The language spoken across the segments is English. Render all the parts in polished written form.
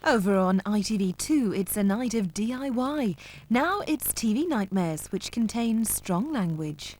Over on ITV2, it's a night of DIY. Now it's TV Nightmares, which contain strong language.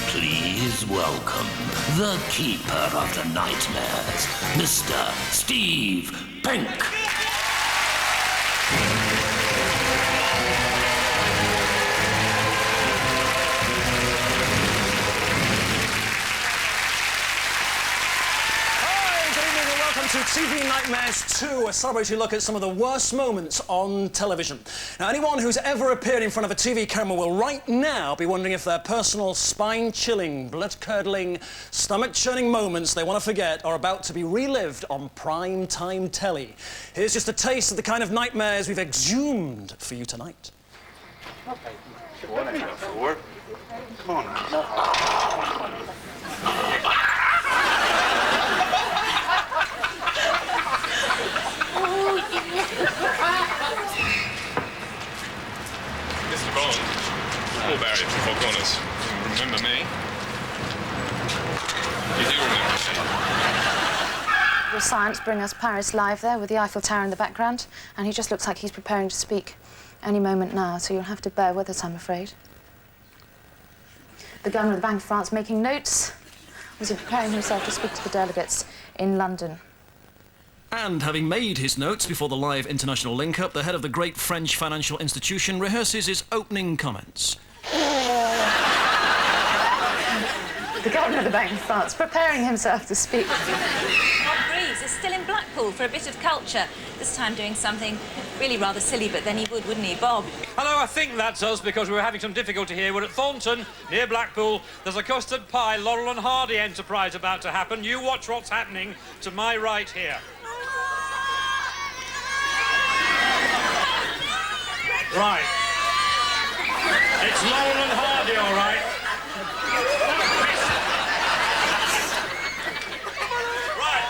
Please welcome the keeper of the nightmares, Mr. Steve Penk. To TV Nightmares 2, a celebratory look at some of the worst moments on television. Now, anyone who's ever appeared in front of a TV camera will right now be wondering if their personal spine-chilling, blood-curdling, stomach-churning moments they want to forget are about to be relived on prime-time telly. Here's just a taste of the kind of nightmares we've exhumed for you tonight. Okay. Come on. Mr. Bond, all barriers and four corners. Remember me? You do remember me. Will science bring us Paris live there with the Eiffel Tower in the background? And he just looks like he's preparing to speak any moment now, so you'll have to bear with us, I'm afraid. The Governor of the Bank of France making notes. Was he preparing himself to speak to the delegates in London? And having made his notes before the live international link-up, the head of the great French financial institution rehearses his opening comments. The Governor of the Bank of France preparing himself to speak. Bob Greaves is still in Blackpool for a bit of culture, this time doing something really rather silly, but then he would, wouldn't he, Bob? Hello, I think that's us, because we were having some difficulty here. We're at Thornton, near Blackpool. There's a custard pie, Laurel and Hardy enterprise about to happen. You watch what's happening to my right here. Right. It's Laurel and Hardy, all right. Right.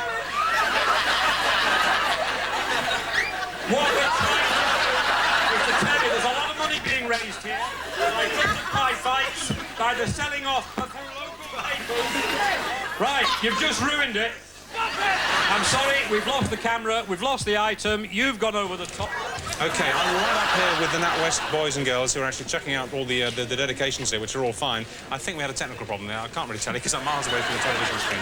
What we're trying to tell you, there's a lot of money being raised here by custard pie fights, by the selling off of local papers. Right, you've just ruined it. I'm sorry, we've lost the camera, we've lost the item, you've gone over the top. OK, I'm right up here with the NatWest boys and girls who are actually checking out all the dedications here, which are all fine. I think we had a technical problem there. I can't really tell you because I'm miles away from the television screen.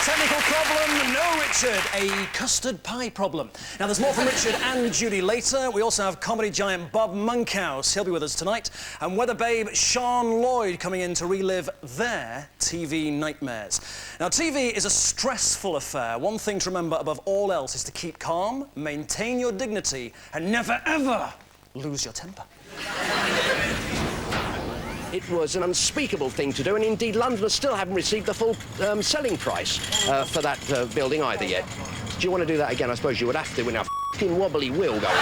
Technical problem, no Richard, a custard pie problem. Now, there's more from Richard and Judy later. We also have comedy giant Bob Monkhouse. He'll be with us tonight. And weather babe Sean Lloyd coming in to relive their TV nightmares. Now, TV is a stressful affair. One thing to remember above all else is to keep calm, maintain your dignity, and never, ever lose your temper. It was an unspeakable thing to do, and indeed Londoners still haven't received the full selling price for that building either yet. Do you want to do that again? I suppose you would have to with our f***ing wobbly wheel going.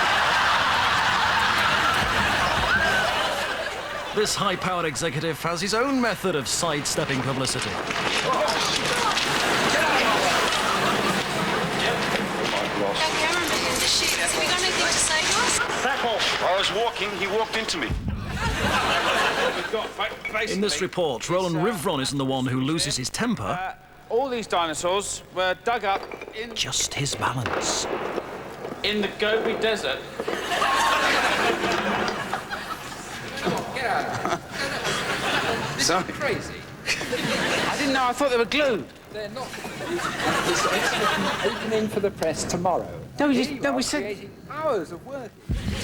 This high-powered executive has his own method of sidestepping publicity. I was walking, he walked into me. In this report, Roland Rivron isn't the one who loses his temper. All these dinosaurs were dug up in... Just his balance. in the Gobi Desert. Get out. Sorry. Crazy. I didn't know, I thought they were glued. They're not. It's opening for the press tomorrow. No, we said... Hours of work.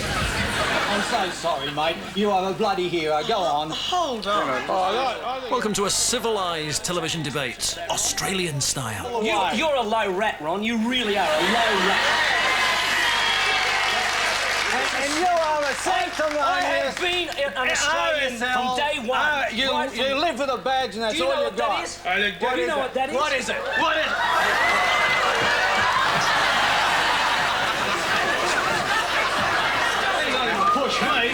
I'm so sorry, mate. You are a bloody hero. Go on. Hold on. Welcome to a civilised television debate, Australian style. You're a low rat, Ron. You really are a low rat. And you are a sanctum I have been an Australian from day one. You live for the badge and that's Do you know all you what that got. is? Do you know what that is? What is it? What is it? He's not even push me.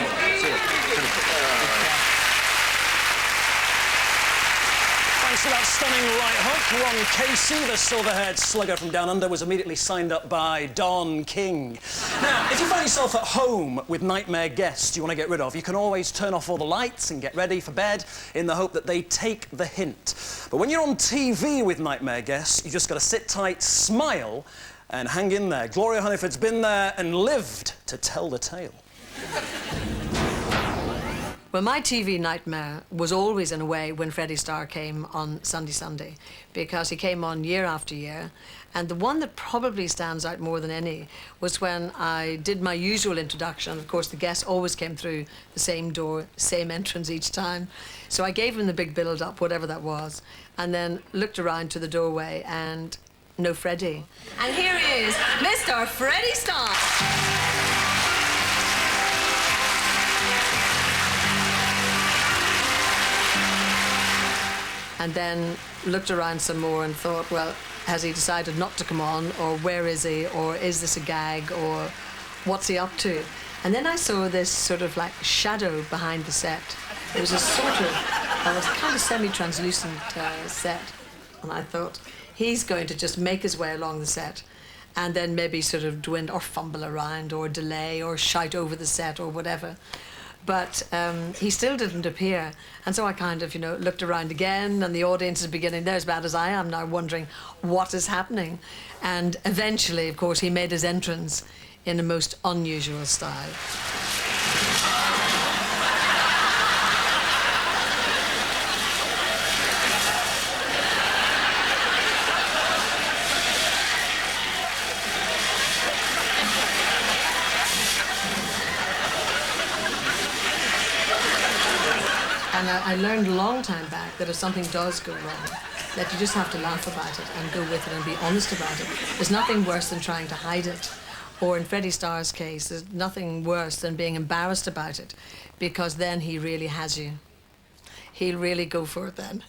Thanks for that stunning right hook. Ron Casey, the silver-haired slugger from Down Under, was immediately signed up by Don King. Now, if you find yourself at home with nightmare guests you want to get rid of, you can always turn off all the lights and get ready for bed in the hope that they take the hint. But when you're on TV with nightmare guests, you just got to sit tight, smile, and hang in there. Gloria Hunniford's been there and lived to tell the tale. Well, my TV nightmare was always, in a way, when Freddie Starr came on Sunday, because he came on year after year. And the one that probably stands out more than any was when I did my usual introduction. Of course, the guests always came through the same door, same entrance each time. So I gave him the big build-up, whatever that was, and then looked around to the doorway and no Freddie. And here he is, Mr. Freddie Starr. And then looked around some more and thought, well, has he decided not to come on, or where is he, or is this a gag, or what's he up to? And then I saw this sort of like shadow behind the set. It was a sort of, it was kind of semi-translucent set. And I thought, he's going to just make his way along the set and then maybe sort of dwindle or fumble around or delay or shout over the set or whatever. But he still didn't appear. And so I kind of, looked around again, and the audience is beginning, they're as bad as I am now, wondering what is happening. And eventually, of course, he made his entrance in a most unusual style. And I learned a long time back that if something does go wrong, that you just have to laugh about it and go with it and be honest about it. There's nothing worse than trying to hide it. Or in Freddie Starr's case, there's nothing worse than being embarrassed about it, because then he really has you. He'll really go for it then.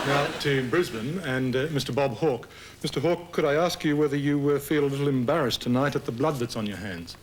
Now to Brisbane and Mr. Bob Hawke. Mr. Hawke, could I ask you whether you feel a little embarrassed tonight at the blood that's on your hands?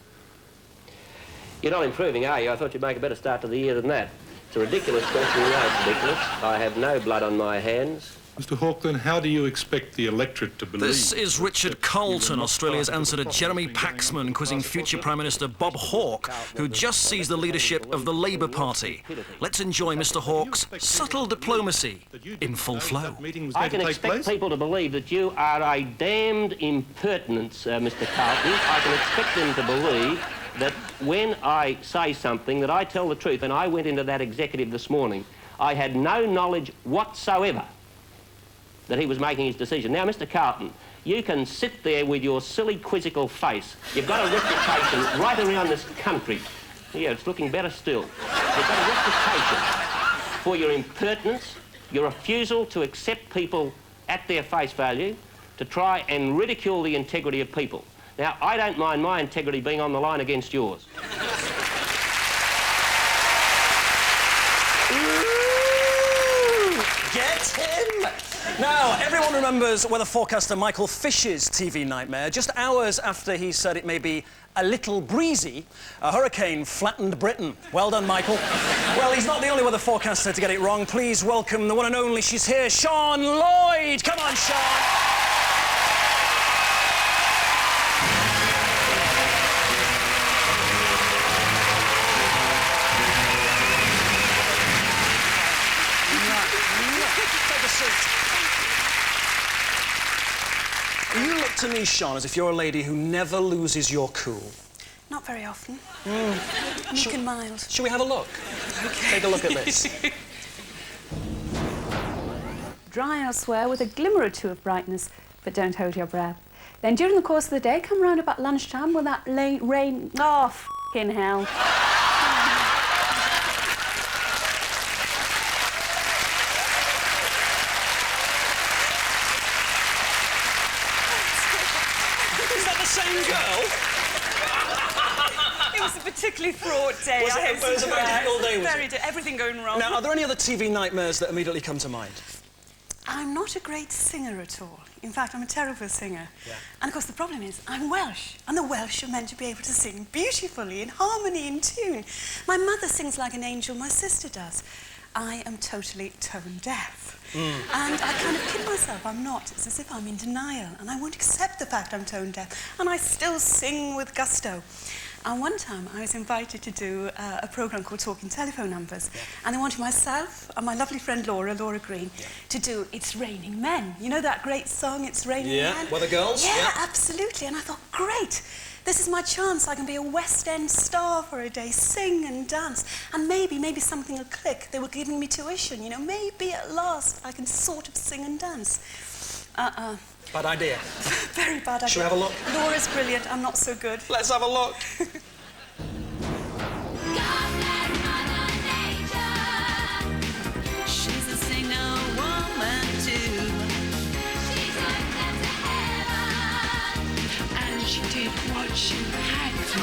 You're not improving, are you? I thought you'd make a better start to the year than that. It's a ridiculous question. You know it's ridiculous. I have no blood on my hands. Mr. Hawke, then how do you expect the electorate to believe? This is Richard Carlton, Australia's answer to Jeremy Paxman, quizzing future Prime Minister Bob Hawke, who just seized the leadership of the Labour Party. Let's enjoy Mr. Hawke's subtle diplomacy in full flow. I can expect people to believe that you are a damned impertinence, Mr. Carlton. I can expect them to believe that when I say something, that I tell the truth. And I went into that executive this morning. I had no knowledge whatsoever that he was making his decision. Now, Mr. Carlton, you can sit there with your silly, quizzical face. You've got a reputation right around this country. Yeah, it's looking better still. You've got a reputation for your impertinence, your refusal to accept people at their face value, to try and ridicule the integrity of people. Now, I don't mind my integrity being on the line against yours. Get him! Now, everyone remembers weather forecaster Michael Fish's TV nightmare. Just hours after he said it may be a little breezy, a hurricane flattened Britain. Well done, Michael. Well, he's not the only weather forecaster to get it wrong. Please welcome the one and only, she's here, Sean Lloyd. Come on, Sean. You look to me, Sean, as if you're a lady who never loses your cool. Not very often. Meek and mild. Shall we have a look? Okay. Take a look at this. Dry elsewhere with a glimmer or two of brightness, but don't hold your breath. Then during the course of the day, come round about lunchtime with that late rain. Oh, f***ing hell. Is that the same girl? It was a particularly fraught day. Was it? It was a very difficult day, was it? Very everything going wrong. Now, are there any other TV nightmares that immediately come to mind? I'm not a great singer at all. In fact, I'm a terrible singer. Yeah. And of course, the problem is I'm Welsh, and the Welsh are meant to be able to sing beautifully, in harmony, in tune. My mother sings like an angel, my sister does. I am totally tone deaf. And I kind of kid myself, I'm not. It's as if I'm in denial, and I won't accept the fact I'm tone deaf, and I still sing with gusto. And one time I was invited to do a programme called Talking Telephone Numbers, and they wanted myself and my lovely friend Laura Green, to do It's Raining Men. You know that great song, It's Raining Men? Yeah, Weather Girls? Yeah, absolutely. And I thought, great, this is my chance. I can be a West End star for a day, sing and dance, and maybe something will click. They were giving me tuition, you know, maybe at last I can sort of sing and dance. Bad idea. Very bad idea. Shall we have a look? Laura's brilliant, I'm not so good. Let's have a look. She's a singer woman too. She's looked into heaven, and she did what she had to do.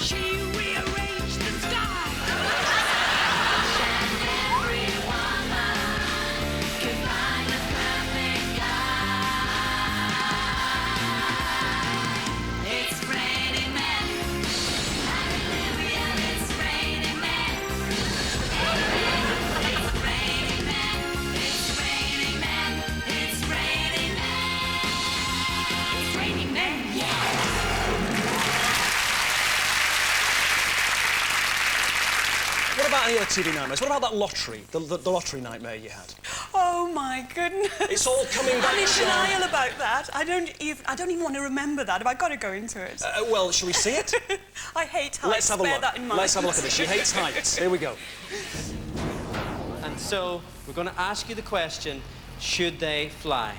She rearranged the sky. And every woman could find a perfect guy. It's raining men. Hallelujah, it's raining men. It's raining men. It's raining men. It's raining men. It's raining men. Yeah. What about any other TV nightmares? What about that lottery, the lottery nightmare you had? Oh my goodness. It's all coming back, I'm in Sean. denial about that. I don't even want to remember that. Have I got to go into it? Well, shall we see it? I hate heights. Let's have a Bear look. that in mind. Let's have a look at this. She hates heights. Here we go. And so, we're going to ask you the question, should they fly?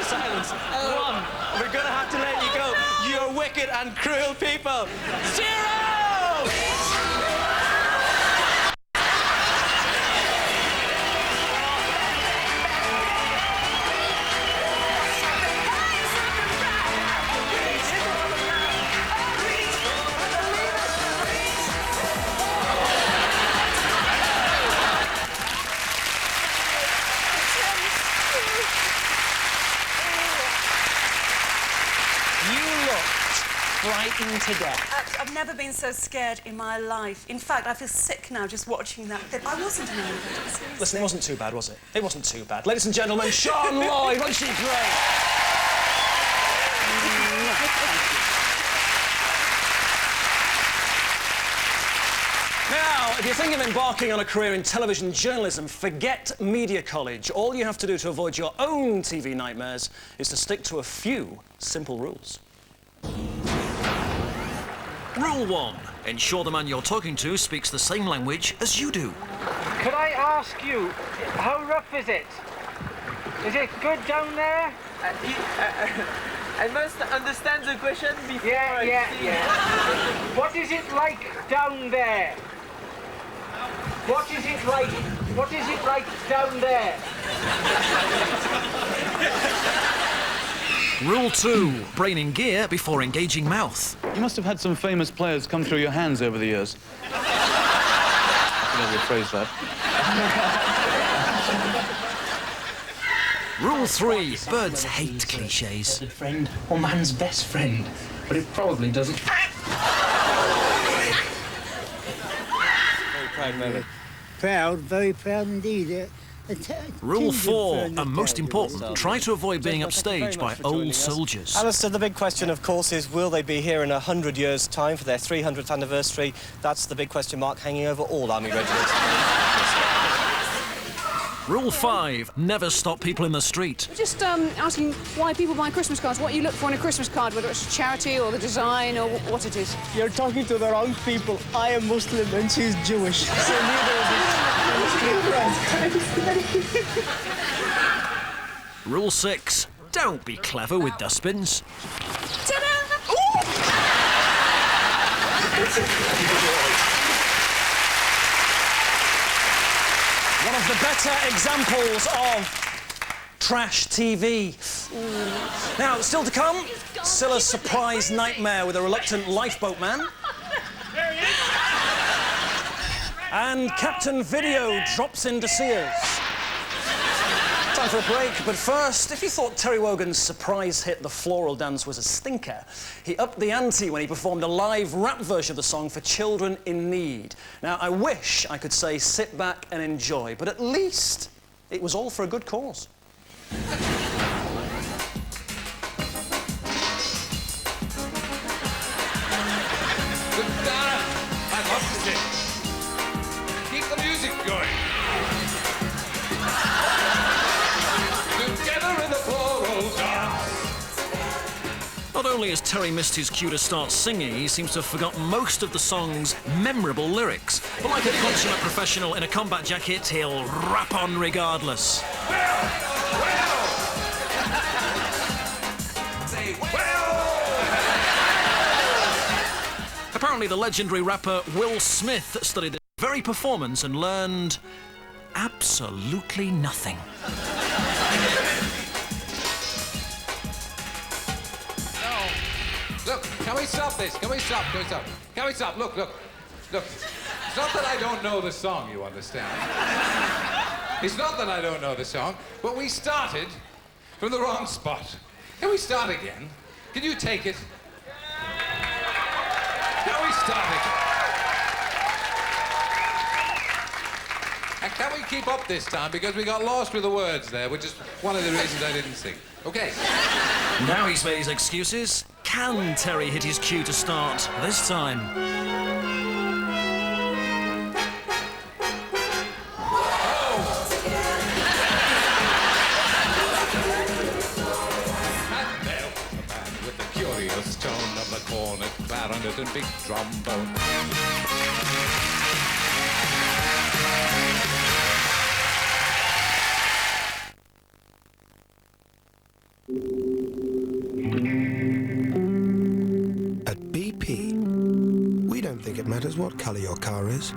Silence. One. We're going to have to let you go. You're wicked and cruel people. 0! Frightened to death. I've never been so scared in my life. In fact, I feel sick now just watching that clip. I wasn't in any way. Listen, it wasn't too bad, was it? It wasn't too bad. Ladies and gentlemen, Sean Lloyd, wasn't she great? Now, if you think of embarking on a career in television journalism, forget media college. All you have to do to avoid your own TV nightmares is to stick to a few simple rules. Rule 1. Ensure the man you're talking to speaks the same language as you do. Could I ask you, how rough is it? Is it good down there? I must understand the question before Yeah. What is it like down there? What is it like? What is it like down there? Rule 2. Brain in gear before engaging mouth. You must have had some famous players come through your hands over the years. I can never rephrase that. Rule 3. Birds hate cliches. Friend or man's best friend, but it probably doesn't. Very proud moment. Proud, very proud indeed. Rule 4, and most important, try to avoid being upstaged by old soldiers. Alistair, the big question, of course, is will they be here in 100 years' time for their 300th anniversary? That's the big question mark hanging over all army regiments. Rule 5, never stop people in the street. Just asking why people buy Christmas cards, what you look for in a Christmas card, whether it's a charity or the design or what it is. You're talking to the wrong people. I am Muslim and she's Jewish. So neither of us. Rule 6, don't be clever with dustbins. One of the better examples of trash TV. Now, still to come, Scylla's surprise nightmare with a reluctant lifeboat man. And Captain Video drops in to see us. Time for a break, but first, if you thought Terry Wogan's surprise hit The Floral Dance was a stinker, he upped the ante when he performed a live rap version of the song for children in need. Now, I wish I could say sit back and enjoy, but at least it was all for a good cause. Keep the music going. Together in the floral dance. Not only has Terry missed his cue to start singing, he seems to have forgotten most of the song's memorable lyrics. But like a consummate professional in a combat jacket, he'll rap on regardless. Apparently the legendary rapper Will Smith studied this very performance and learned absolutely nothing. Look, can we stop this? Can we stop? Can we stop? Can we stop? Look. It's not that I don't know the song, you understand? It's not that I don't know the song, but we started from the wrong spot. Can we start again? Can you take it? Can we start again? And can we keep up this time? Because we got lost with the words there, which is one of the reasons I didn't sing. Okay. Now he's made his excuses. Can Terry hit his cue to start this time? Tone of the cornet, clarinet and big trombone. At BP, we don't think it matters what colour your car is,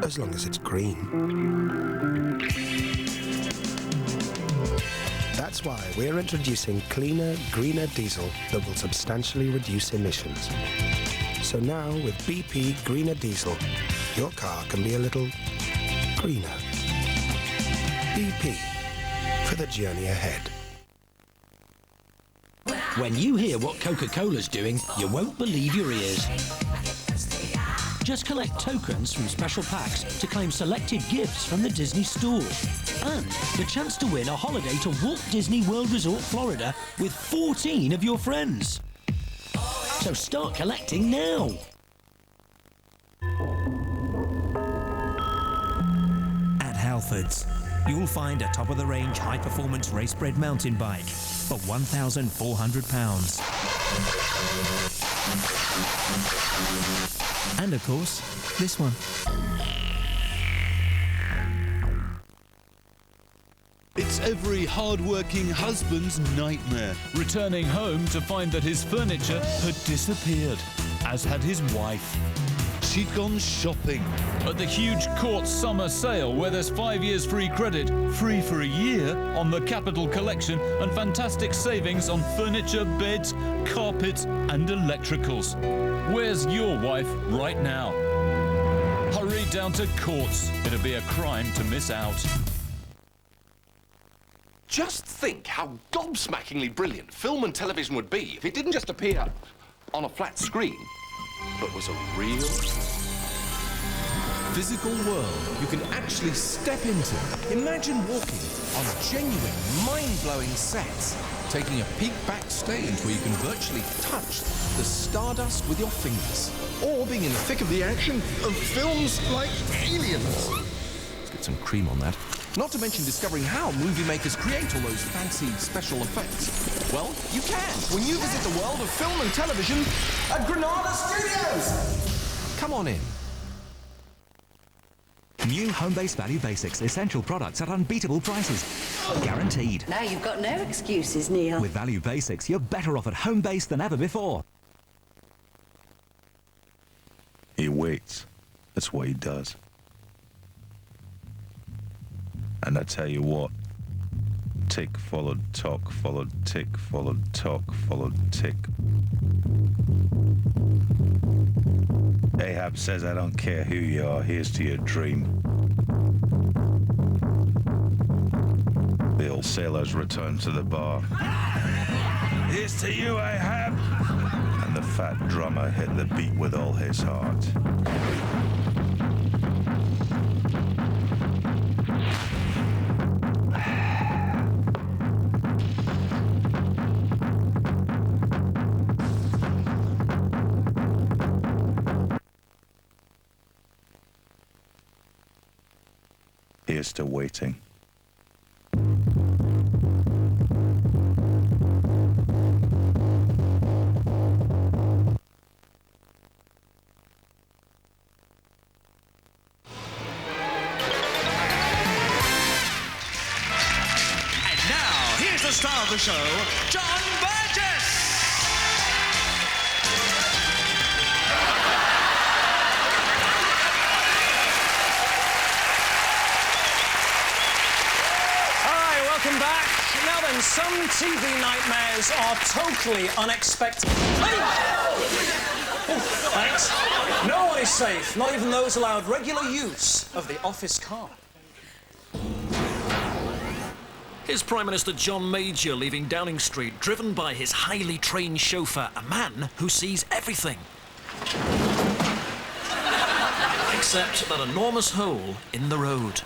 as long as it's green. That's why we're introducing cleaner, greener diesel that will substantially reduce emissions. So now, with BP Greener Diesel, your car can be a little greener. BP, for the journey ahead. When you hear what Coca-Cola's doing, you won't believe your ears. Just collect tokens from special packs to claim selected gifts from the Disney Store. And the chance to win a holiday to Walt Disney World Resort, Florida with 14 of your friends. So start collecting now. At Halfords, you'll find a top-of-the-range high-performance race-bred mountain bike for £1,400. And of course, this one. It's every hard-working husband's nightmare, returning home to find that his furniture had disappeared, as had his wife. She'd gone shopping. At the huge Court summer sale, where there's 5 years free credit, free for a year, on the Capital Collection, and fantastic savings on furniture, beds, carpets, and electricals. Where's your wife right now? Hurry down to Courts. It'd be a crime to miss out. Just think how gobsmackingly brilliant film and television would be if it didn't just appear on a flat screen, but was a real physical world you can actually step into. Imagine walking on genuine, mind-blowing sets, taking a peek backstage where you can virtually touch the stardust with your fingers. Or being in the thick of the action of films like Aliens. Let's get some cream on that. Not to mention discovering how movie makers create all those fancy special effects. Well, you can when you visit the world of film and television at Granada Studios. Come on in. New Homebase Value Basics, essential products at unbeatable prices. Guaranteed. Now you've got no excuses, Neil. With Value Basics, you're better off at Homebase than ever before. He waits. That's what he does. And I tell you what, tick followed tock, followed tick, followed tock, followed tick. Ahab says, I don't care who you are, here's to your dream. The old sailors returned to the bar. Here's to you, Ahab! And the fat drummer hit the beat with all his heart. Here's to waiting. Here's the star of the show, John Burgess! Hi, welcome back. Now then, some TV nightmares are totally unexpected. Thanks. No one is safe, not even those allowed regular use of the office car. Here's Prime Minister John Major leaving Downing Street, driven by his highly trained chauffeur, a man who sees everything. Except that enormous hole in the road.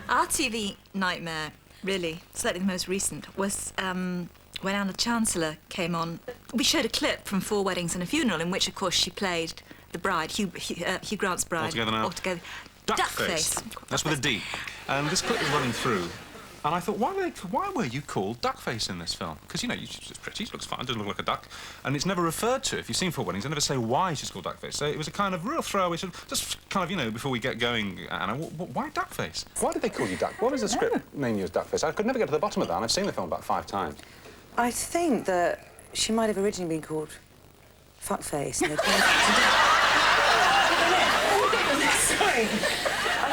Our TV nightmare, really, certainly the most recent, was when Anna Chancellor came on. We showed a clip from 4 Weddings and a Funeral in which, of course, she played the bride, Hugh Grant's bride. Altogether now? Altogether. Duckface. That's with a D. And this clip was running through, and I thought, why were you called Duckface in this film? Because, you know, she's pretty, she looks fine, doesn't look like a duck, and it's never referred to. If you've seen 4 Weddings, they never say why she's called Duckface. So it was a kind of real throwaway, just kind of, you know, before we get going, Anna, why Duckface? Why did they call you Duck? What does the script name you as Duckface? I could never get to the bottom of that, and I've seen the film about 5 times. I think that she might have originally been called Fuckface. Sorry. I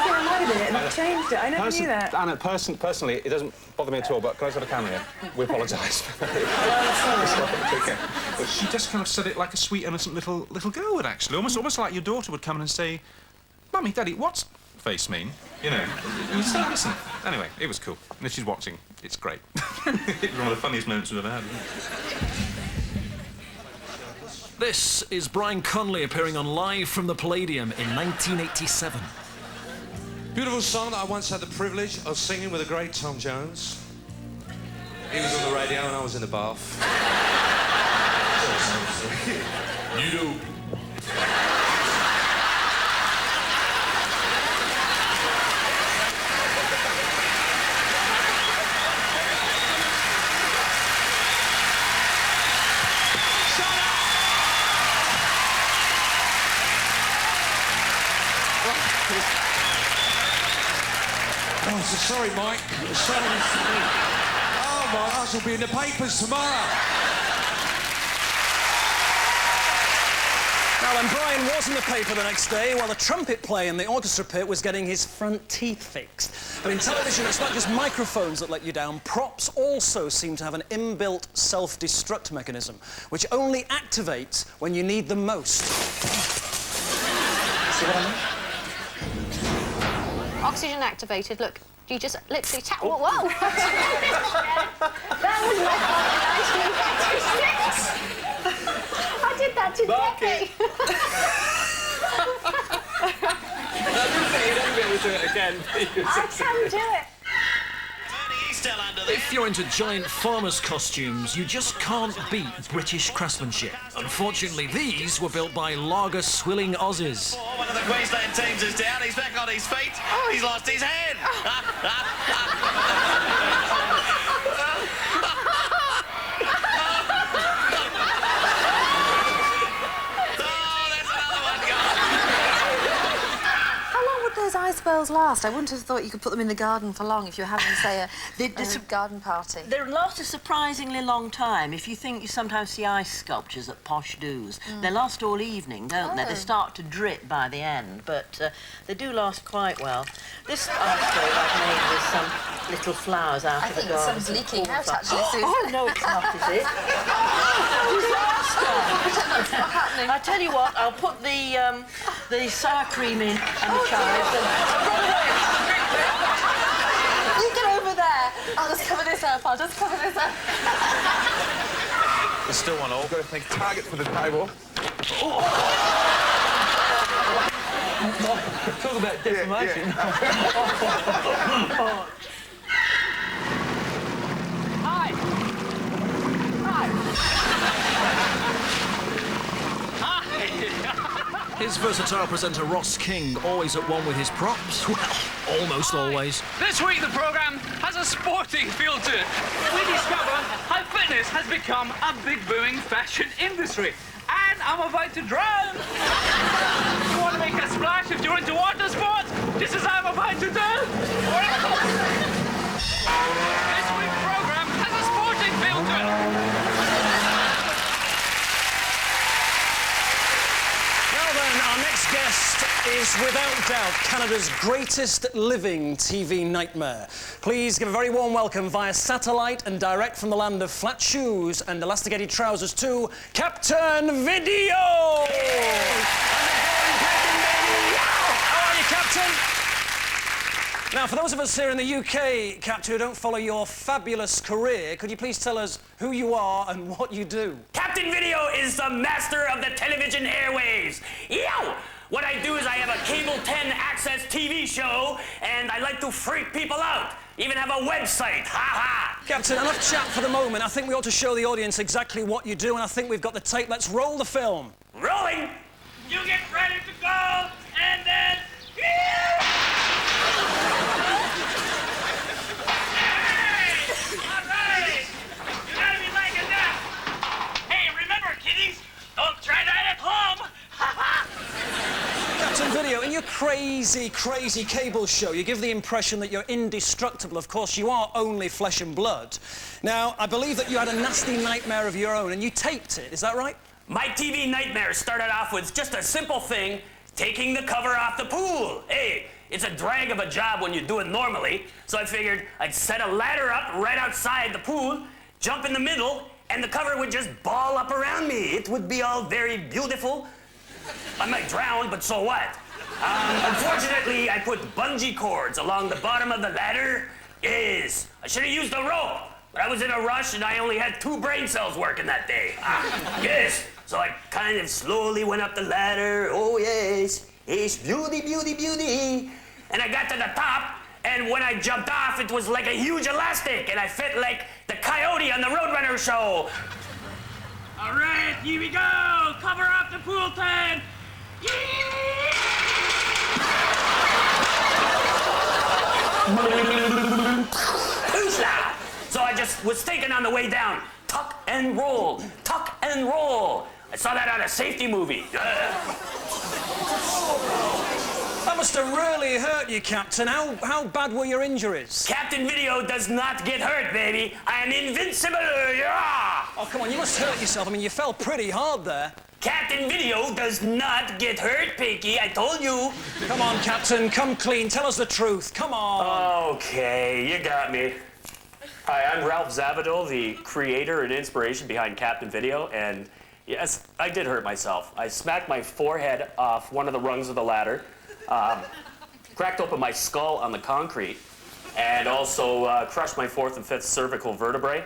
think I might have been it, and I've changed it. I never knew that. Anna, personally, it doesn't bother me at all, but can I just have a camera here? We apologise. But she just kind of said it like a sweet, innocent little girl would, actually. Almost like your daughter would come in and say, Mummy, Daddy, what's face mean? You know, it was so innocent. Anyway, it was cool. And if she's watching, it's great. It's one of the funniest moments we've ever had. This is Brian Conley appearing on Live from the Palladium in 1987. Beautiful song that I once had the privilege of singing with the great Tom Jones. He was on the radio and I was in the bath. You do. Oh, so sorry, Mike. Sorry. Oh, my ass will be in the papers tomorrow. Now then, Brian was in the paper the next day while the trumpet player in the orchestra pit was getting his front teeth fixed. But in television, it's not just microphones that let you down. Props also seem to have an inbuilt self-destruct mechanism, which only activates when you need them most. See what I mean? Oxygen activated. Look, you just literally tap. Whoa! Whoa. That was my fault in 1986. I did that today. You don't be able to do it again. I can do it. If you're into giant farmers' costumes, you just can't beat British craftsmanship. Unfortunately, these were built by lager swilling Aussies. One of the Queensland teams is down. He's back on his feet. Oh, he's lost his head. How long would those eyes crossbows last? I wouldn't have thought you could put them in the garden for long if you were having, say, a garden party. They last a surprisingly long time. If you think you sometimes see ice sculptures at posh do's, they last all evening, don't they? They start to drip by the end, but they do last quite well. This ice stove I've made with some little flowers out of the garden. I think some's leaking out, actually. Oh, no, it's not, is it? What's happening? I tell you what, I'll put the sour cream in and the chives and... You get over there. I'll just cover this up. There's still 1-1. Got to think target for the table. Talk about defamation. His versatile presenter Ross King, always at one with his props. Well, almost always. This week the programme has a sporting feel to it. We discover how fitness has become a big booming fashion industry. And I'm about to drown. You want to make a splash if you're into water sports? This is what I'm about to do. This week's programme has a sporting feel to it. Our next guest is, without doubt, Canada's greatest living TV nightmare. Please give a very warm welcome via satellite and direct from the land of flat shoes and elasticated trousers to Captain Video! How are you, Captain? Now, for those of us here in the UK, Captain, who don't follow your fabulous career, could you please tell us who you are and what you do? Captain Video is the master of the television airwaves. Yow! What I do is I have a Cable 10 access TV show, and I like to freak people out. Even have a website. Ha-ha! Captain, enough chat for the moment. I think we ought to show the audience exactly what you do, and I think we've got the tape. Let's roll the film. Rolling! You get ready to go, and then... Don't try that at home! Captain Video, in your crazy, crazy cable show, you give the impression that you're indestructible. Of course, you are only flesh and blood. Now, I believe that you had a nasty nightmare of your own and you taped it, is that right? My TV nightmare started off with just a simple thing, taking the cover off the pool. Hey, it's a drag of a job when you do it normally, so I figured I'd set a ladder up right outside the pool, jump in the middle, and the cover would just ball up around me. It would be all very beautiful. I might drown, but so what? Unfortunately, I put bungee cords along the bottom of the ladder. Yes, I should have used a rope, but I was in a rush and I only had 2 brain cells working that day. Yes, so I kind of slowly went up the ladder. Oh, yes, it's beauty, beauty, beauty. And I got to the top, and when I jumped off, it was like a huge elastic, and I fit like the coyote on the Roadrunner show. All right, here we go. Cover up the pool tent. So I just was thinking on the way down, tuck and roll, tuck and roll. I saw that on a safety movie. That must have really hurt you, Captain. How bad were your injuries? Captain Video does not get hurt, baby. I am invincible. Yeah! Oh, come on, you must hurt yourself. I mean, you fell pretty hard there. Captain Video does not get hurt, Pinky. I told you. Come on, Captain. Come clean. Tell us the truth. Come on. Okay, you got me. Hi, I'm Ralph Zabadil, the creator and inspiration behind Captain Video, and yes, I did hurt myself. I smacked my forehead off one of the rungs of the ladder, cracked open my skull on the concrete, and also crushed my 4th and 5th cervical vertebrae.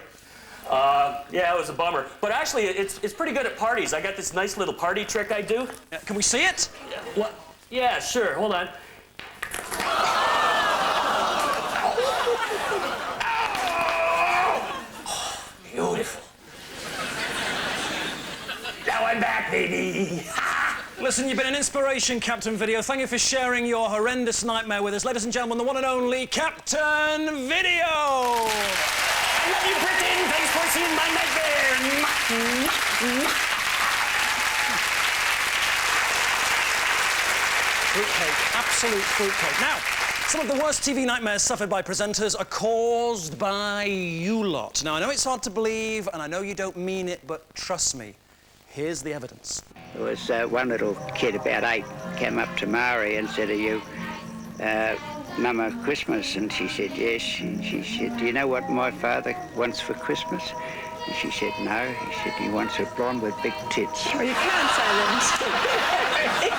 Yeah, it was a bummer. But actually, it's pretty good at parties. I got this nice little party trick I do. Can we see it? What? Yeah, sure. Hold on. Beautiful. Now I'm back, baby. Listen, you've been an inspiration, Captain Video. Thank you for sharing your horrendous nightmare with us. Ladies and gentlemen, the one and only Captain Video! I love you, Britain. Thanks for seeing my nightmare. Fruitcake, absolute fruitcake. Now, some of the worst TV nightmares suffered by presenters are caused by you lot. Now, I know it's hard to believe, and I know you don't mean it, but trust me, here's the evidence. There was one little kid, about 8, came up to Mari and said, "Are you Mama Christmas?" And she said, "Yes." She said, "Do you know what my father wants for Christmas?" And she said, "No." He said, "He wants a blonde with big tits." Oh, you can say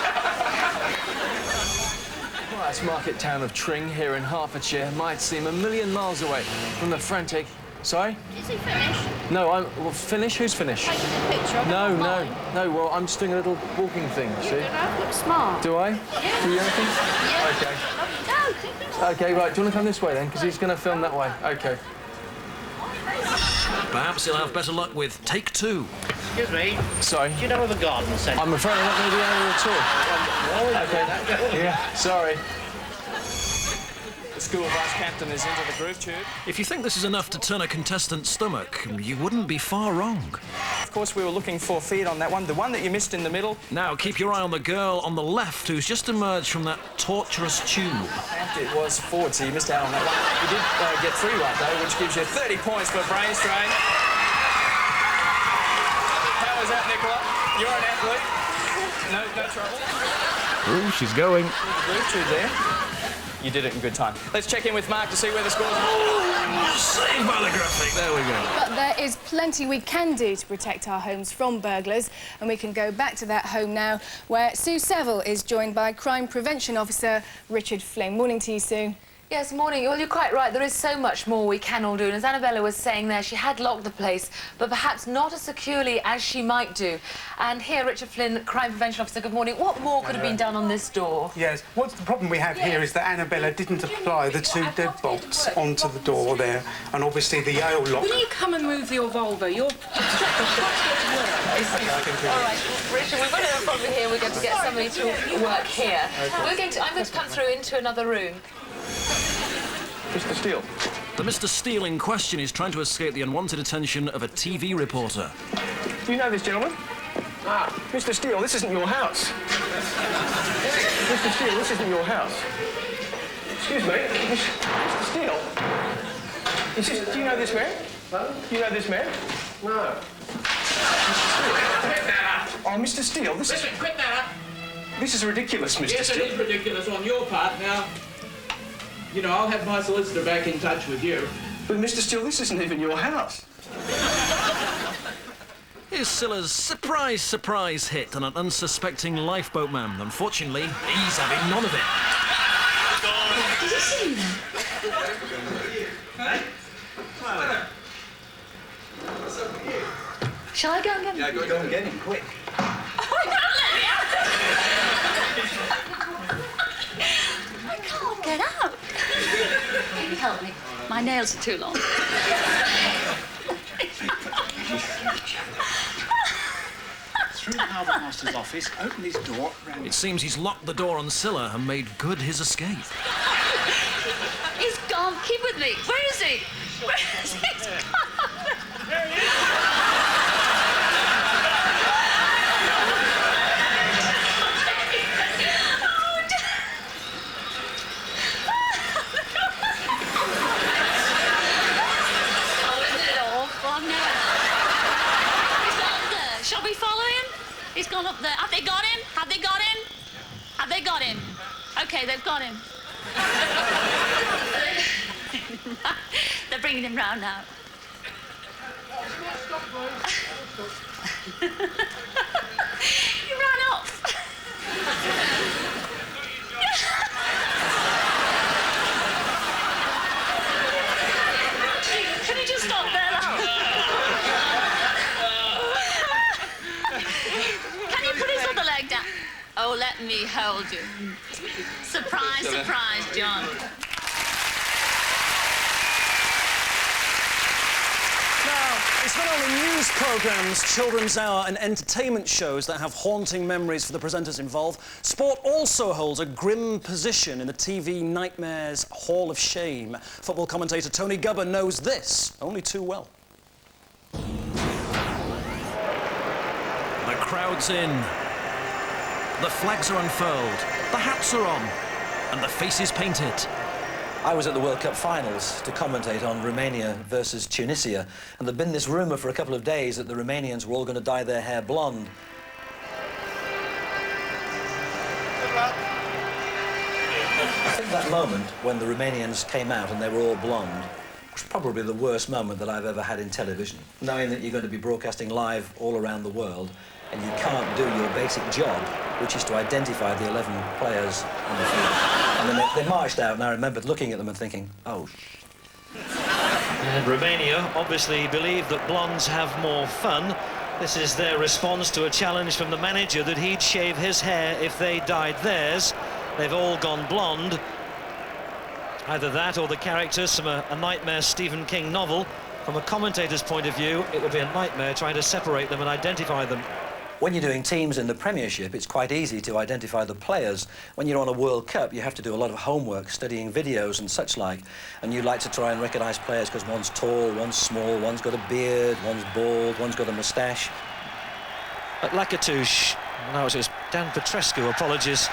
Well, this market town of Tring here in Hertfordshire might seem a million miles away from the frantic... Sorry? Is he finished? No, well, finish? Who's finished? Taking a picture of No, it no, online. no, well, I'm just doing a little walking thing, You see? look smart. Do I? Yeah. Do you anything? Yeah. OK. No. OK, right, do you want to come this way then? Because he's going to film that way. OK. Perhaps he'll have better luck with take 2. Excuse me. Sorry? Do you know where the garden centre? I'm afraid I'm not going to be able to talk. Okay. Yeah, sorry. The school vice captain is into the groove tube. If you think this is enough to turn a contestant's stomach, you wouldn't be far wrong. Of course, we were looking for feed on that one, the one that you missed in the middle. Now, keep your eye on the girl on the left who's just emerged from that torturous tube. And it was forward, so you missed out on that one. You did get 3 right, though, which gives you 30 points for brain strain. How was that, Nicola? You're an athlete. No trouble. Ooh, she's going. The groove tube there. You did it in good time. Let's check in with Mark to see where the scores are. Saved by the graphic. There we go. But there is plenty we can do to protect our homes from burglars, and we can go back to that home now, where Sue Seville is joined by Crime Prevention Officer Richard Flynn. Morning to you, Sue. Yes, morning. Well, you're quite right. There is so much more we can all do. And as Annabella was saying there, she had locked the place, but perhaps not as securely as she might do. And here, Richard Flynn, Crime Prevention Officer, good morning. What more could have been done on this door? Yes. What's the problem we have here is that Annabella didn't apply the 2 deadbolts onto the door there, and obviously the Yale lock. Will you come and move your Volvo? You're... All right, Richard, we've got a problem here. We're going to get somebody to work here. I'm going to come through into another room. Mr. Steele. The Mr. Steele in question is trying to escape the unwanted attention of a TV reporter. Do you know this gentleman? Ah, Mr. Steele, this isn't your house. Mr. Steele, this isn't your house. Excuse me, Mr. Steele. Do you know this man? No. Do you know this man? No. Oh, Mr. Steele, this is... Listen, quit that. This is ridiculous, Mr. Yes, Steele. it is ridiculous on your part. Now, you know, I'll have my solicitor back in touch with you. But, Mr. Steele, this isn't even your house. Here's Scylla's surprise, surprise hit on an unsuspecting lifeboat man. Unfortunately, he's having none of it. Did you see him? Shall I go and get him? Yeah, go and get him, quick. I can't get out. Can you help me? My nails are too long. Through the harbour master's office, open his door round... It seems he's locked the door on Scylla and made good his escape. He's gone. Keep with me. Where is he? Where is he? He's gone. There he is. Shall we follow him? He's gone up there. Have they got him? Have they got him? Have they got him? OK, they've got him. They're bringing him round now. He ran off. Can you just stop there, love? Can you put his other leg down? Oh, let me hold you. Surprise, surprise, John. Now, it's not only news programmes, children's hour and entertainment shows that have haunting memories for the presenters involved. Sport also holds a grim position in the TV Nightmares Hall of Shame. Football commentator Tony Gubber knows this only too well. The crowd's in. The flags are unfurled, the hats are on, and the faces painted. I was at the World Cup finals to commentate on Romania versus Tunisia, and there'd been this rumour for a couple of days that the Romanians were all going to dye their hair blonde. I think that moment when the Romanians came out and they were all blonde was probably the worst moment that I've ever had in television. Knowing that you're going to be broadcasting live all around the world and you can't do your basic job, which is to identify the 11 players on the field. And then they marched out, and I remembered looking at them and thinking, oh, And Romania obviously believe that blondes have more fun. This is their response to a challenge from the manager that he'd shave his hair if they dyed theirs. They've all gone blonde. Either that or the characters from a Nightmare Stephen King novel. From a commentator's point of view, it would be a nightmare trying to separate them and identify them. When you're doing teams in the Premiership, it's quite easy to identify the players. When you're on a World Cup, you have to do a lot of homework, studying videos and such like, and you like to try and recognise players because one's tall, one's small, one's got a beard, one's bald, one's got a moustache. At Lakatouche, no, it was Dan Petrescu, apologies.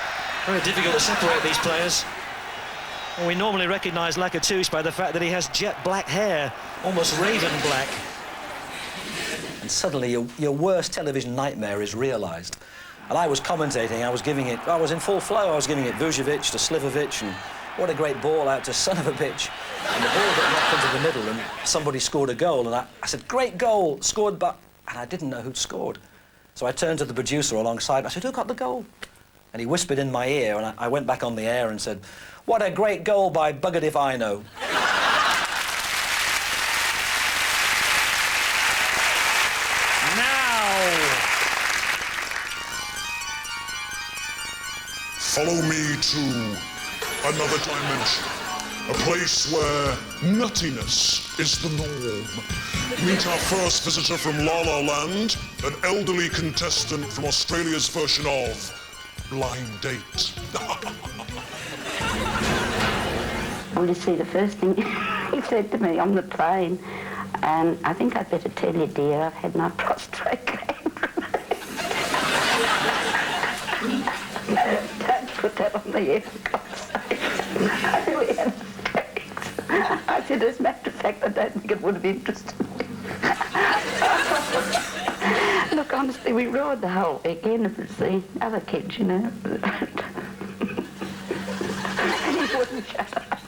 Very difficult to separate these players. Well, we normally recognise Lakatouche by the fact that he has jet black hair, almost raven black. And suddenly your worst television nightmare is realised. And I was commentating, I was in full flow, I was giving it Vujovic to Slivovic, and what a great ball out to son of a bitch. And the ball got knocked into the middle and somebody scored a goal, and I said, great goal, scored by... And I didn't know who'd scored. So I turned to the producer alongside, I said, who got the goal? And he whispered in my ear, and I went back on the air and said, what a great goal by buggered if I know. Follow me to another dimension, a place where nuttiness is the norm. Meet our first visitor from La La Land, an elderly contestant from Australia's version of Blind Date. Well, you see, the first thing he said to me on the plane, and I think I'd better tell you, dear, I've had my prostate gland removed. Don't put that on the air, for God's sake. I really have mistakes. I said, as a matter of fact, I don't think it would have interested me. Look, honestly, we roared the whole weekend. It was the other kids, you know. And he wouldn't shut up.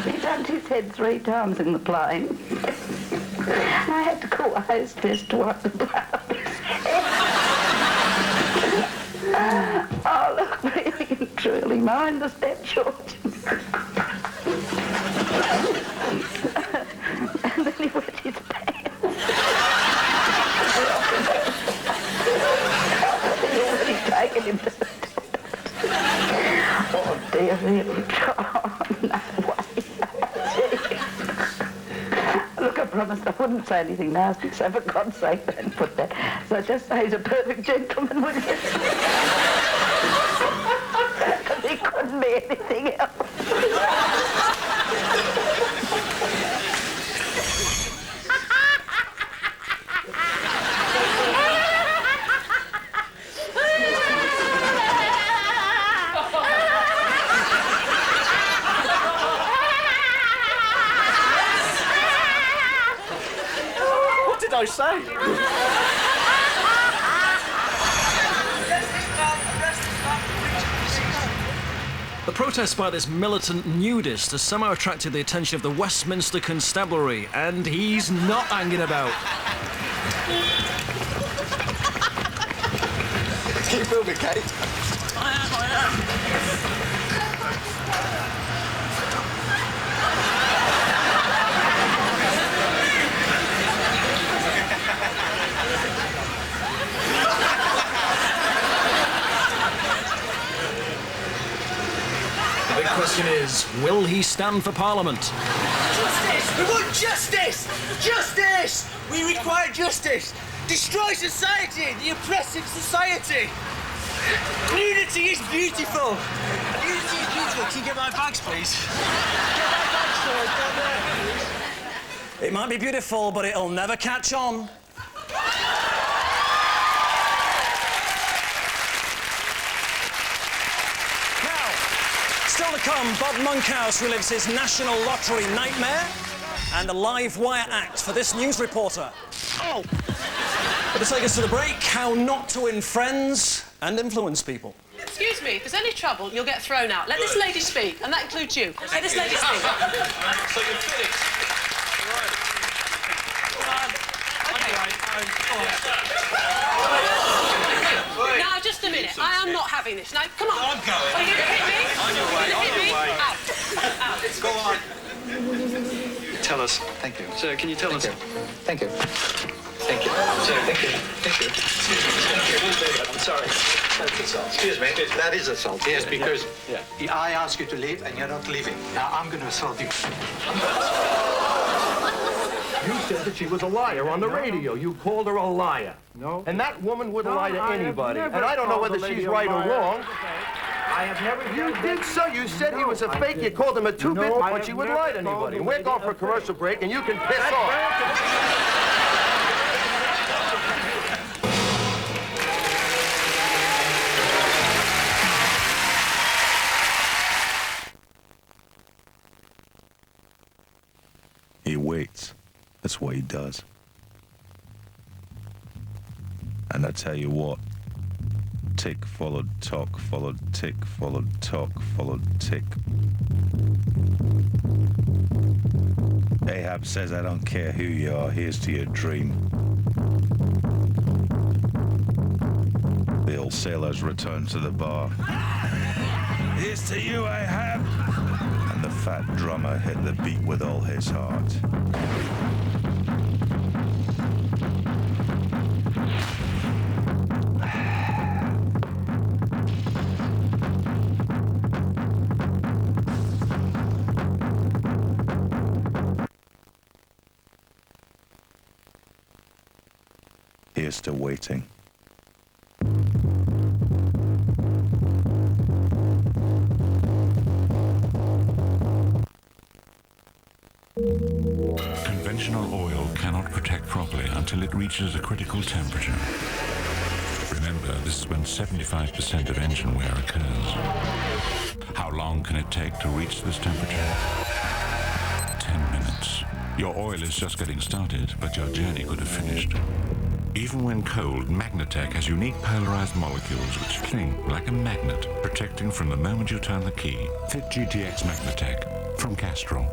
He bumped his head 3 times in the plane. And I had to call the hostess to wipe the blood off his head. Oh, look, really and truly, mind the step, George. And then he wet his pants. He'd already taken him to the toilet. Oh, dear, really. Oh, no way. Look, I promised I wouldn't say anything nasty, so for God's sake, don't put that. So just say he's a perfect gentleman, will you? He couldn't be anything else. What did I say? The protest by this militant nudist has somehow attracted the attention of the Westminster Constabulary, and he's not hanging about. Do you feel me, Kate? I am. The big question is, will he stand for Parliament? Justice! We want justice! Justice! We require justice! Destroy society! The oppressive society! Unity is beautiful! Unity is beautiful. Can you get my bags, please? Get my bags, sir. Down there, please. It might be beautiful, but it'll never catch on. Still to come, Bob Monkhouse relives his National Lottery nightmare and a live wire act for this news reporter. Oh! But to take us to the break, how not to win friends and influence people. Excuse me, if there's any trouble, you'll get thrown out. Let this lady speak, and that includes you. Let this lady speak. So you're finished. Right. Now, just a minute. I am not having this. Now, come on. I'm going. Are you going to hit me? On your way, on your way. Out. Out. Go on. Tell us. Thank you. Sir, can you tell us? Thank you. Thank you. Sir, thank you. Thank you. I'm sorry. That's assault. Excuse me. That is assault. Yes, because I ask you to leave and you're not leaving. Now I'm going to assault you. You said that she was a liar on the radio. You called her a liar. No. And that woman wouldn't lie to anybody. And I don't know whether she's right or wrong. I have never. You did so. You said he was a fake. You called him a two-bit, but she wouldn't lie to anybody. We're going for a commercial break, and you can piss off. He waits. That's what he does. And I tell you what, tick followed tock, followed tick, followed tock, followed tick. Ahab says, I don't care who you are, here's to your dream. The old sailors returned to the bar. Here's to you, Ahab! And the fat drummer hit the beat with all his heart. Here's to waiting. Conventional oil cannot protect properly until it reaches a critical temperature. Remember, this is when 75% of engine wear occurs. How long can it take to reach this temperature? 10 minutes. Your oil is just getting started, but your journey could have finished. Even when cold, Magnatec has unique polarized molecules which cling like a magnet, protecting from the moment you turn the key. Fit GTX Magnatec from Castrol.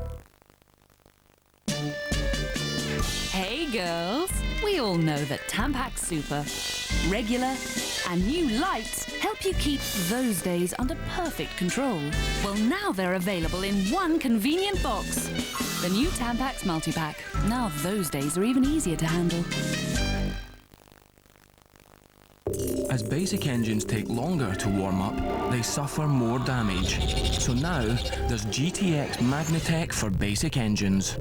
Hey girls, we all know that Tampax Super, regular and new lights help you keep those days under perfect control. Well, now they're available in one convenient box. The new Tampax Multipack. Now those days are even easier to handle. As basic engines take longer to warm up, they suffer more damage. So now, there's GTX Magnatec for basic engines.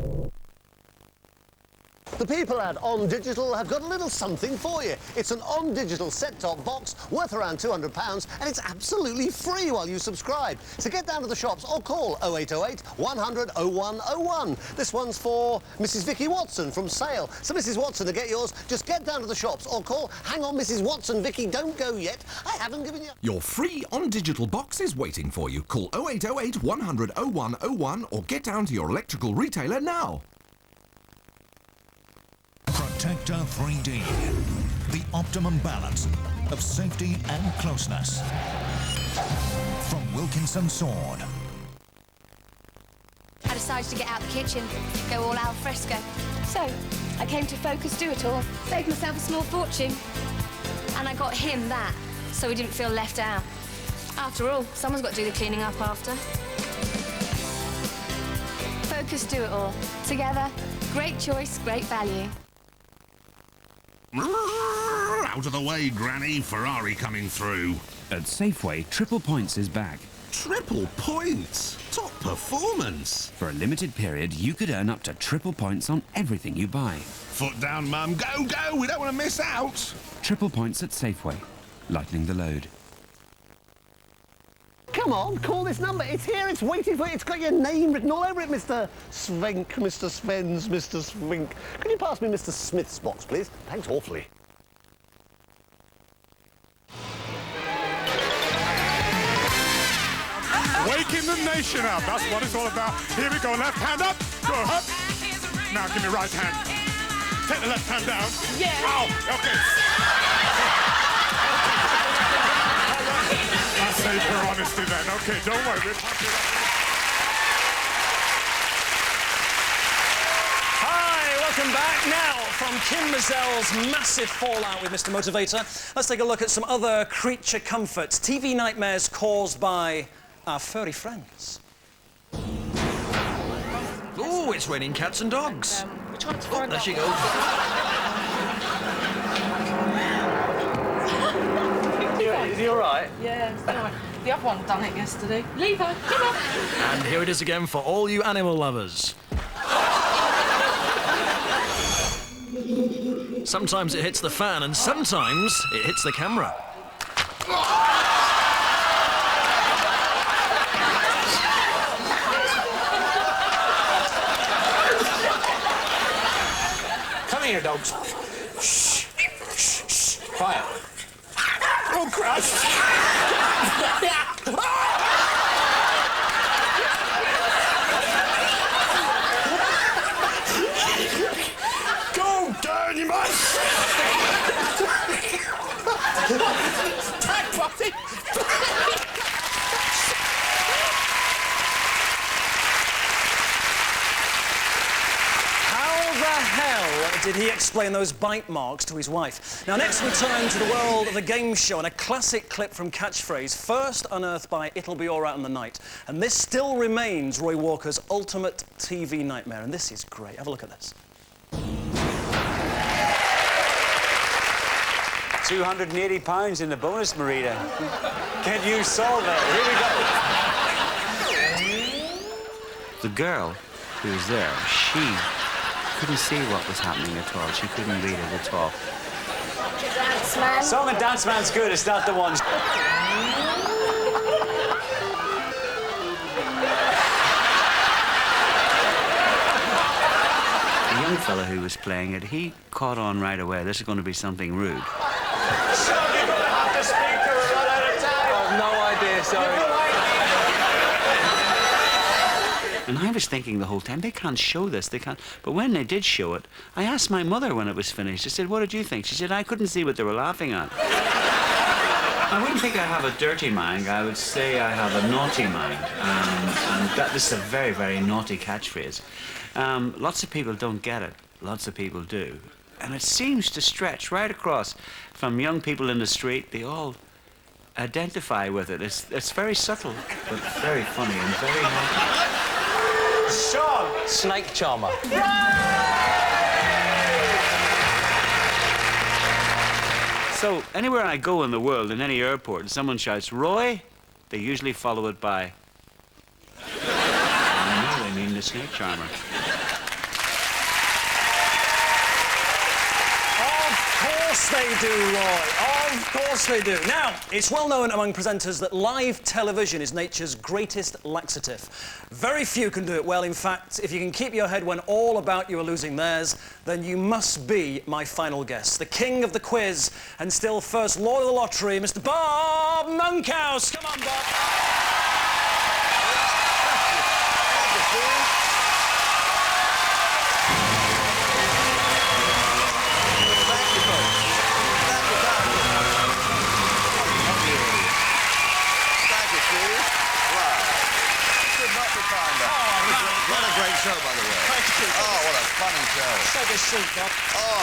The people at On Digital have got a little something for you. It's an On Digital set-top box worth around £200, and it's absolutely free while you subscribe. So get down to the shops or call 0808 100 0101. This one's for Mrs. Vicky Watson from Sale. So, Mrs. Watson, to get yours, just get down to the shops or call. Hang on, Mrs. Watson, Vicky, don't go yet. I haven't given you... Your free On Digital box is waiting for you. Call 0808 100 0101 or get down to your electrical retailer now. Protector 3D, the optimum balance of safety and closeness. From Wilkinson Sword. I decided to get out the kitchen, go all al fresco. So, I came to Focus Do It All, saved myself a small fortune. And I got him that, so he didn't feel left out. After all, someone's got to do the cleaning up after. Focus Do It All. Together, great choice, great value. Out of the way, Granny. Ferrari coming through. At Safeway, Triple Points is back. Triple points? Top performance. For a limited period, you could earn up to triple points on everything you buy. Foot down, Mum. Go, go. We don't want to miss out. Triple Points at Safeway. Lightening the load. Come on, call this number. It's here, it's waiting for you. It's got your name written all over it, Mr. Svenk, Mr. Svens, Mr. Swink. Can you pass me Mr. Smith's box, please? Thanks awfully. Wake waking the nation up. That's what it's all about. Here we go. Left hand up. Go up. Now give me right hand. Take the left hand down. Yeah. Ow. Okay. I saved her honesty then. Okay, don't worry. We'll punch it up. Welcome back. Now, from Kim Mazel's massive fallout with Mr. Motivator, let's take a look at some other creature comforts. TV nightmares caused by our furry friends. Oh, it's raining cats and dogs. Oh, there she goes. Is he all right? Yeah, it's all right. The other one done it yesterday. Levi, come on. And here it is again for all you animal lovers. Sometimes it hits the fan, and sometimes it hits the camera. Come here, dogs. Shh. Shh. Shh. Quiet. Oh, Christ. Go down, you must. Tag party. Did he explain those bite marks to his wife? Now, next we turn to the world of the game show and a classic clip from Catchphrase, first unearthed by It'll Be Alright on the Night. And this still remains Roy Walker's ultimate TV nightmare, and this is great. Have a look at this. 280 pounds in the bonus, Marita. Can you solve it? Here we go. The girl who was there, she couldn't see what was happening at all. She couldn't read it at all. Dance Man. Song and Dance Man's good. It's not the one. The young fella who was playing it, he caught on right away. This is going to be something rude. Sean, you're going to have to speak to her. Run out of time. I have no idea, sorry. And I was thinking the whole time, they can't show this, they can't. But when they did show it, I asked my mother when it was finished. I said, what did you think? She said, I couldn't see what they were laughing at. I wouldn't think I have a dirty mind. I would say I have a naughty mind. And this is a very, very naughty catchphrase. Lots of people don't get it. Lots of people do. And it seems to stretch right across from young people in the street. They all identify with it. It's very subtle, but very funny and very naughty. Sean! Snake charmer. So, anywhere I go in the world, in any airport, and someone shouts, Roy, they usually follow it by... I know they mean the snake charmer. Of course they do, Roy. Of course they do. Now, it's well known among presenters that live television is nature's greatest laxative. Very few can do it well. In fact, if you can keep your head when all about you are losing theirs, then you must be my final guest. The king of the quiz and still first lord of the lottery, Mr. Bob Monkhouse. Come on, Bob. Show, by the way. Oh, what a funny show. Take a seat, Bob. Oh,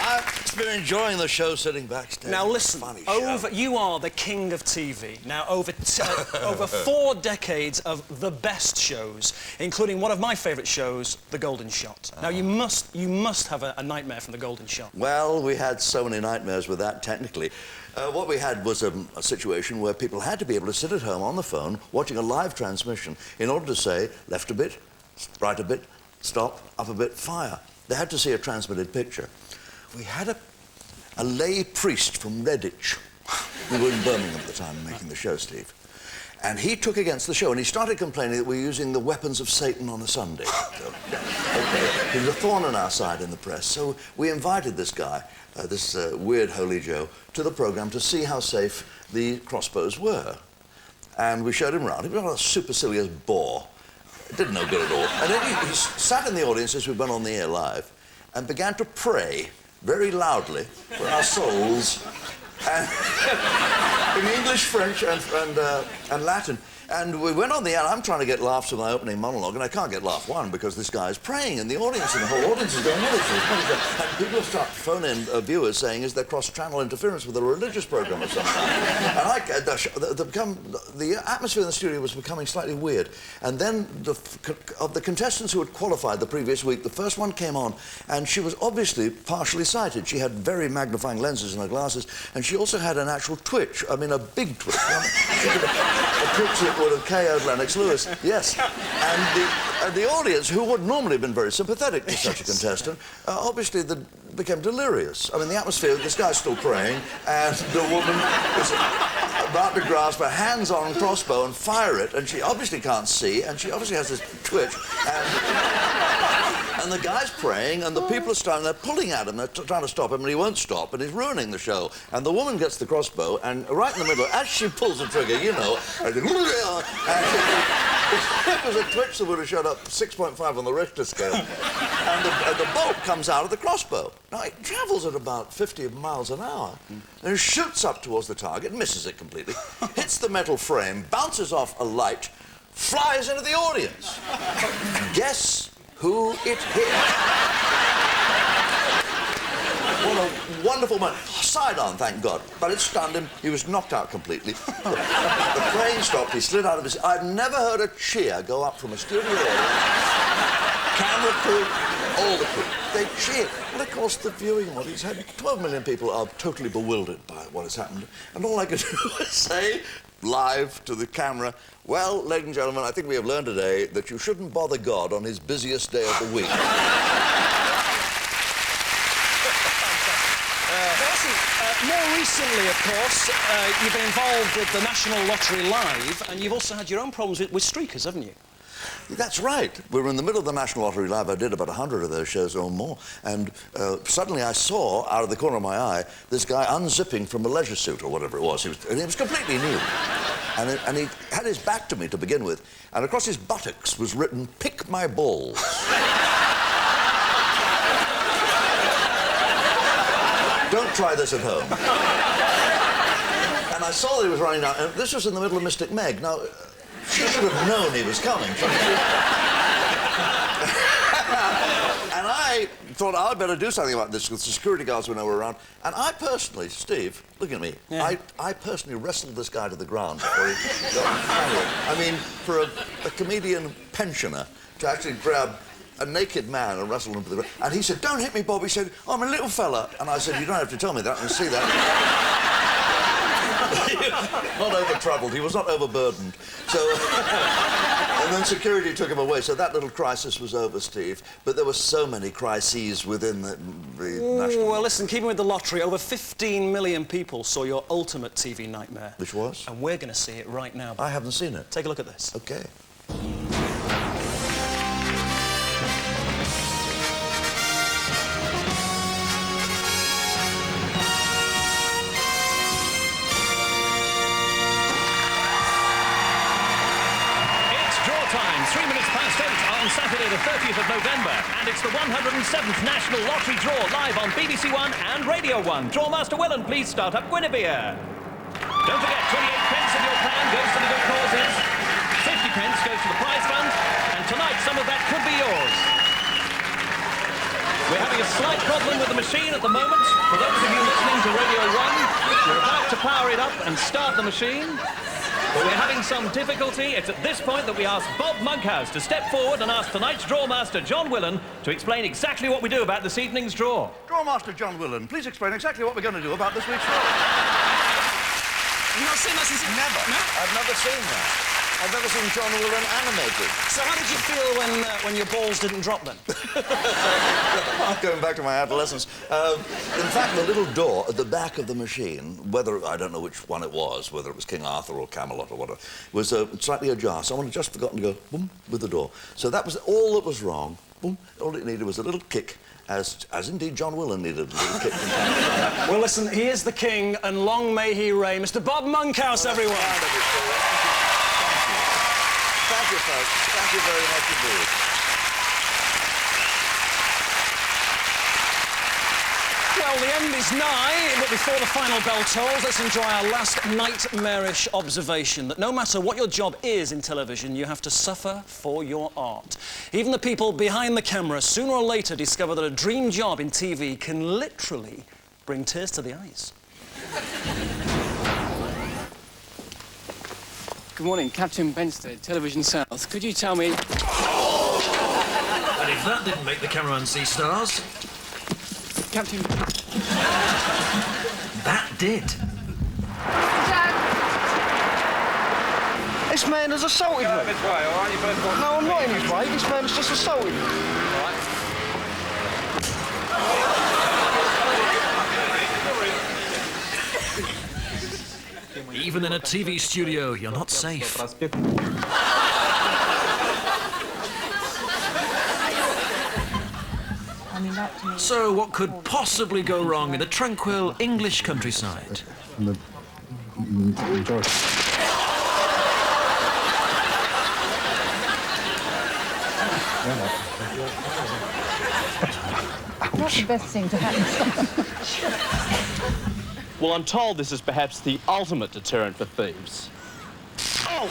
I've been enjoying the show sitting backstage. Now listen, you are the king of TV. Now over 4 decades of the best shows, including one of my favourite shows, The Golden Shot. Now you must have a nightmare from The Golden Shot. Well, we had so many nightmares with that, technically. What we had was a situation where people had to be able to sit at home on the phone watching a live transmission in order to say, left a bit, right a bit, stop, up a bit, fire. They had to see a transmitted picture. We had a lay priest from Redditch. We were in Birmingham at the time making the show, Steve. And he took against the show, and he started complaining that we were using the weapons of Satan on a Sunday. Okay. He was a thorn on our side in the press, so we invited this guy, this weird holy Joe, to the programme to see how safe the Crossbows were. and we showed him around. He was a supercilious bore. Didn't know good at all. And then he sat in the audience as we went on the air live and began to pray very loudly for our souls and in English, French, and Latin. And we went on the air. I'm trying to get laughs with my opening monologue, and I can't get laugh one because this guy is praying in the audience, and the whole audience is going, what is this? What is that? And people start phoning viewers saying, is there cross-channel interference with a religious program or something? And the atmosphere in the studio was becoming slightly weird. And then of the contestants who had qualified the previous week, the first one came on, and she was obviously partially sighted. She had very magnifying lenses in her glasses, and she also had an actual twitch. I mean, a big twitch. A twitch that would have KO'd Lennox Lewis, yes. And the audience, who would normally have been very sympathetic to such a contestant, obviously became delirious. I mean, the atmosphere, this guy's still praying, and the woman is about to grasp her hands on crossbow and fire it, and she obviously can't see, and she obviously has this twitch, and the guy's praying, and the people are standing there pulling at him, they're trying to stop him, and he won't stop, and he's ruining the show. And the woman gets the crossbow, and right in the middle, as she pulls the trigger, you know, and it was a twitch that would have showed up 6.5 on the Richter scale. And the bolt comes out of the crossbow. Now, it travels at about 50 miles an hour, and it shoots up towards the target, misses it completely, hits the metal frame, bounces off a light, flies into the audience. Guess who it hit? What a wonderful moment. Side on, thank God. But it stunned him. He was knocked out completely. The plane stopped. He slid out of his... I've never heard a cheer go up from a studio audience. Camera crew, all the crew. They cheered. And of course, the viewing audience had 12 million people are totally bewildered by what has happened. And all I could do was say, live to the camera, well, ladies and gentlemen, I think we have learned today that you shouldn't bother God on his busiest day of the week. More recently, of course, you've been involved with the National Lottery Live, and you've also had your own problems with streakers, haven't you? That's right. We were in the middle of the National Lottery Live. I did about 100 of those shows or more. And suddenly I saw, out of the corner of my eye, this guy unzipping from a leisure suit or whatever it was. And it was completely new. And he had his back to me to begin with. And across his buttocks was written, "Pick my balls." Don't try this at home. And I saw that he was running down, and this was in the middle of Mystic Meg. Now, she should have known he was coming. And I thought I'd better do something about this because the security guards were nowhere around. And I personally, Steve, look at me, yeah. I personally wrestled this guy to the ground before he got I mean, for a comedian pensioner to actually grab a naked man and wrestle him to the ground. And he said, "Don't hit me, Bob." He said, "I'm a little fella." And I said, "You don't have to tell me that, I can see that." Not over-troubled, he was not overburdened. So, and then security took him away. So that little crisis was over, Steve. But there were so many crises within the national... Well, listen, keeping with the lottery, over 15 million people saw your ultimate TV nightmare. Which was? And we're going to see it right now. I haven't seen it. Take a look at this. OK. Time, 3 minutes past 8 on Saturday the 30th of November, and it's the 107th National Lottery Draw live on BBC One and Radio 1. Drawmaster Willen, please start up Guinevere. Don't forget, 28 pence of your plan goes to the good causes, 50 pence goes to the prize fund, and tonight some of that could be yours. We're having a slight problem with the machine at the moment. For those of you listening to Radio 1, we're about to power it up and start the machine. But we're having some difficulty. It's at this point that we ask Bob Monkhouse to step forward and ask tonight's Drawmaster John Willen to explain exactly what we do about this evening's draw. Drawmaster John Willen, please explain exactly what we're going to do about this week's draw. You've not seen that since... Never. No? I've never seen that. I've never seen John Willen animated. So how did you feel when your balls didn't drop then? I'm going back to my adolescence. In fact, the little door at the back of the machine, whether, I don't know which one it was, whether it was King Arthur or Camelot or whatever, was slightly ajar. Someone had just forgotten to go boom with the door. So that was all that was wrong. Boom. All it needed was a little kick, as indeed John Willen needed a little kick. Well, listen, he is the king, and long may he reign. Mr. Bob Monkhouse, everyone. Thank you, folks. Thank you very much indeed. Well, the end is nigh, but before the final bell tolls, let's enjoy our last nightmarish observation, that no matter what your job is in television, you have to suffer for your art. Even the people behind the camera sooner or later discover that a dream job in TV can literally bring tears to the eyes. Good morning, Captain Benstead, Television South. Could you tell me... And if that didn't make the cameraman see stars... Captain... That did. This man has assaulted me. No, I'm not in his way. This man has just assaulted me. Even in a TV studio, you're not safe. So what could possibly go wrong in the tranquil English countryside? Not the best thing to happen. Well, I'm told this is perhaps the ultimate deterrent for thieves. Oh!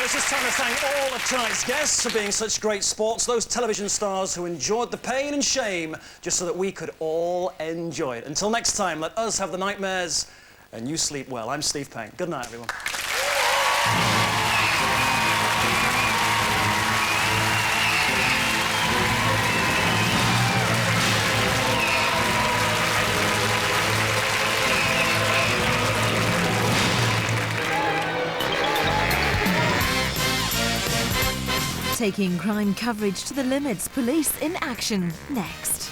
It's just time to thank all of tonight's guests for being such great sports, those television stars who endured the pain and shame just so that we could all enjoy it. Until next time, let us have the nightmares and you sleep well. I'm Steve Penk. Good night, everyone. Taking crime coverage to the limits, police in action, next.